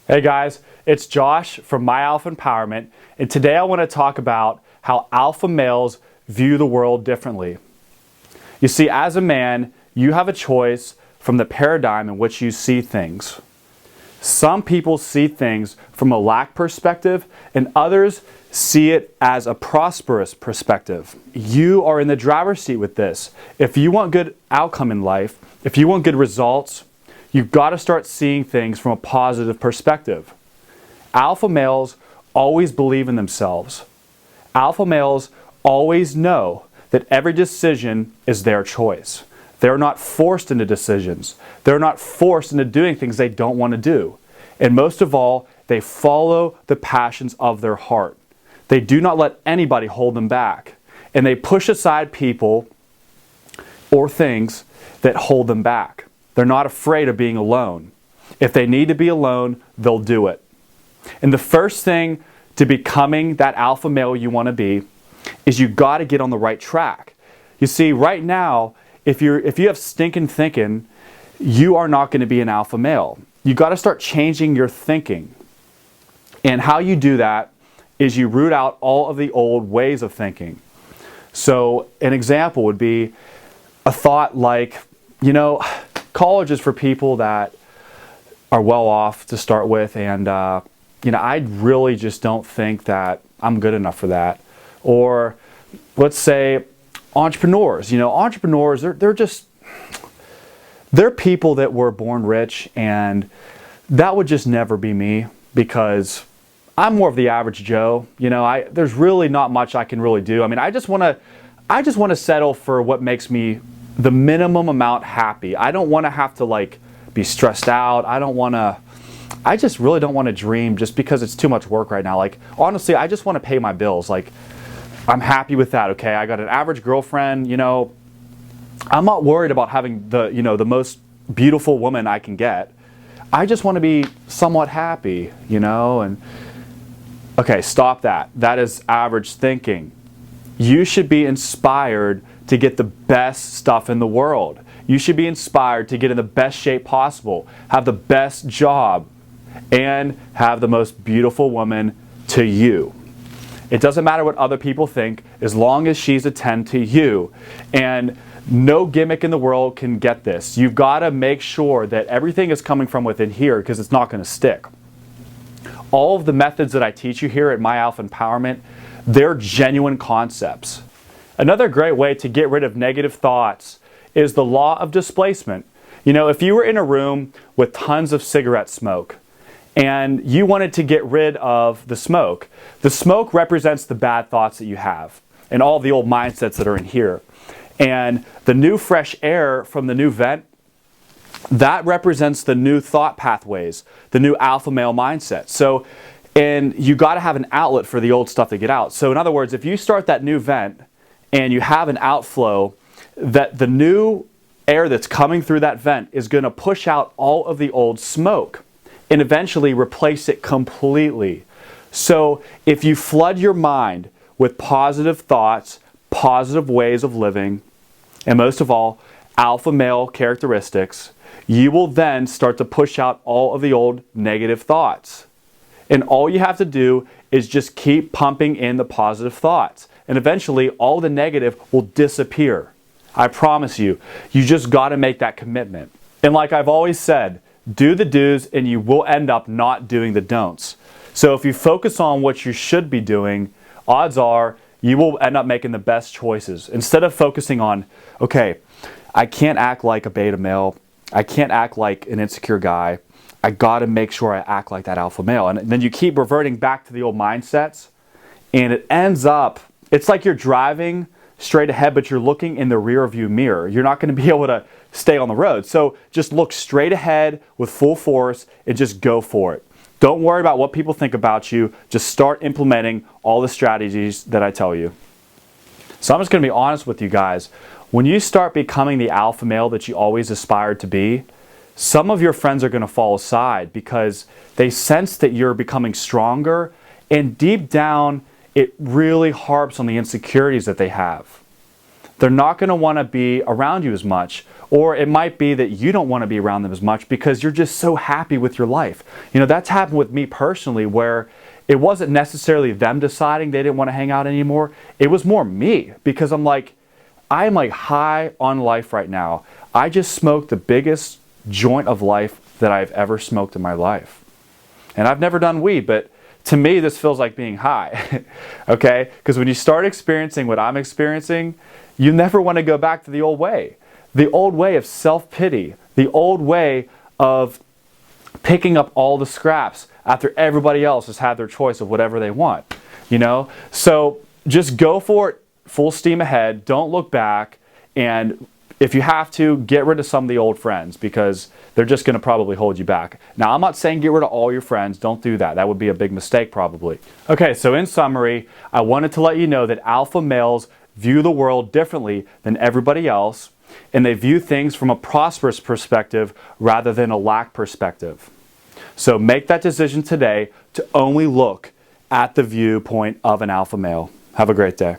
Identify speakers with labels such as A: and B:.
A: Hey guys, it's Josh from My Alpha Empowerment, and today I want to talk about how alpha males view the world differently. You see, as a man, you have a choice from the paradigm in which you see things. Some people see things from a lack perspective, and others see it as a prosperous perspective. You are in the driver's seat with this. If you want good outcome in life, if you want good results, you've got to start seeing things from a positive perspective. Alpha males always believe in themselves. Alpha males always know that every decision is their choice. They're not forced into decisions. They're not forced into doing things they don't want to do. And most of all, they follow the passions of their heart. They do not let anybody hold them back. And they push aside people or things that hold them back. They're not afraid of being alone. If they need to be alone, they'll do it. And the first thing to becoming that alpha male you want to be is you got to get on the right track. You see, right now, if you have stinking thinking, you are not going to be an alpha male. You got to start changing your thinking. And how you do that is you root out all of the old ways of thinking. So an example would be a thought like, college is for people that are well off to start with, and I really just don't think that I'm good enough for that. Or let's say entrepreneurs. Entrepreneurs, they're people that were born rich, and that would just never be me because I'm more of the average Joe. There's really not much I can really do. I just want to settle for what makes me the minimum amount happy. I don't want to have to be stressed out. I just really don't want to dream just because it's too much work right now. Honestly, I just want to pay my bills. I'm happy with that, okay? I got an average girlfriend, I'm not worried about having the most beautiful woman I can get. I just want to be somewhat happy, and okay, stop that. That is average thinking. You should be inspired to get the best stuff in the world. You should be inspired to get in the best shape possible, have the best job, and have the most beautiful woman to you. It doesn't matter what other people think as long as she's a 10 to you. And no gimmick in the world can get this. You've got to make sure that everything is coming from within here because it's not going to stick. All of the methods that I teach you here at My Alpha Empowerment, they're genuine concepts. Another great way to get rid of negative thoughts is the law of displacement. If you were in a room with tons of cigarette smoke and you wanted to get rid of the smoke represents the bad thoughts that you have and all the old mindsets that are in here. And the new fresh air from the new vent, that represents the new thought pathways, the new alpha male mindset. And you got to have an outlet for the old stuff to get out. So in other words, if you start that new vent and you have an outflow, that the new air that's coming through that vent is going to push out all of the old smoke and eventually replace it completely. So if you flood your mind with positive thoughts, positive ways of living, and most of all, alpha male characteristics, you will then start to push out all of the old negative thoughts. And all you have to do is just keep pumping in the positive thoughts. And eventually, all the negative will disappear. I promise you. You just got to make that commitment. And like I've always said, do the do's and you will end up not doing the don'ts. So if you focus on what you should be doing, odds are you will end up making the best choices. Instead of focusing on, okay, I can't act like a beta male. I can't act like an insecure guy. I got to make sure I act like that alpha male. And then you keep reverting back to the old mindsets. And it ends up, it's like you're driving straight ahead, but you're looking in the rear view mirror. You're not going to be able to stay on the road. So just look straight ahead with full force and just go for it. Don't worry about what people think about you. Just start implementing all the strategies that I tell you. So I'm just going to be honest with you guys. When you start becoming the alpha male that you always aspired to be, some of your friends are going to fall aside because they sense that you're becoming stronger, and deep down, it really harps on the insecurities that they have. they're not going to want to be around you as much. Or it might be that you don't want to be around them as much because you're just so happy with your life. You know, that's happened with me personally, where it wasn't necessarily them deciding they didn't want to hang out anymore. It was more me, because I'm like high on life right now. I just smoked the biggest joint of life that I've ever smoked in my life. And I've never done weed, but to me, this feels like being high. Okay? Because when you start experiencing what I'm experiencing, you never want to go back to the old way. The old way of self-pity, the old way of picking up all the scraps after everybody else has had their choice of whatever they want, you know? So just go for it, full steam ahead, don't look back, and if you have to, get rid of some of the old friends, because they're just going to probably hold you back. Now, I'm not saying get rid of all your friends. Don't do that. That would be a big mistake probably. Okay, so in summary, I wanted to let you know that alpha males view the world differently than everybody else, and they view things from a prosperous perspective rather than a lack perspective. So make that decision today to only look at the viewpoint of an alpha male. Have a great day.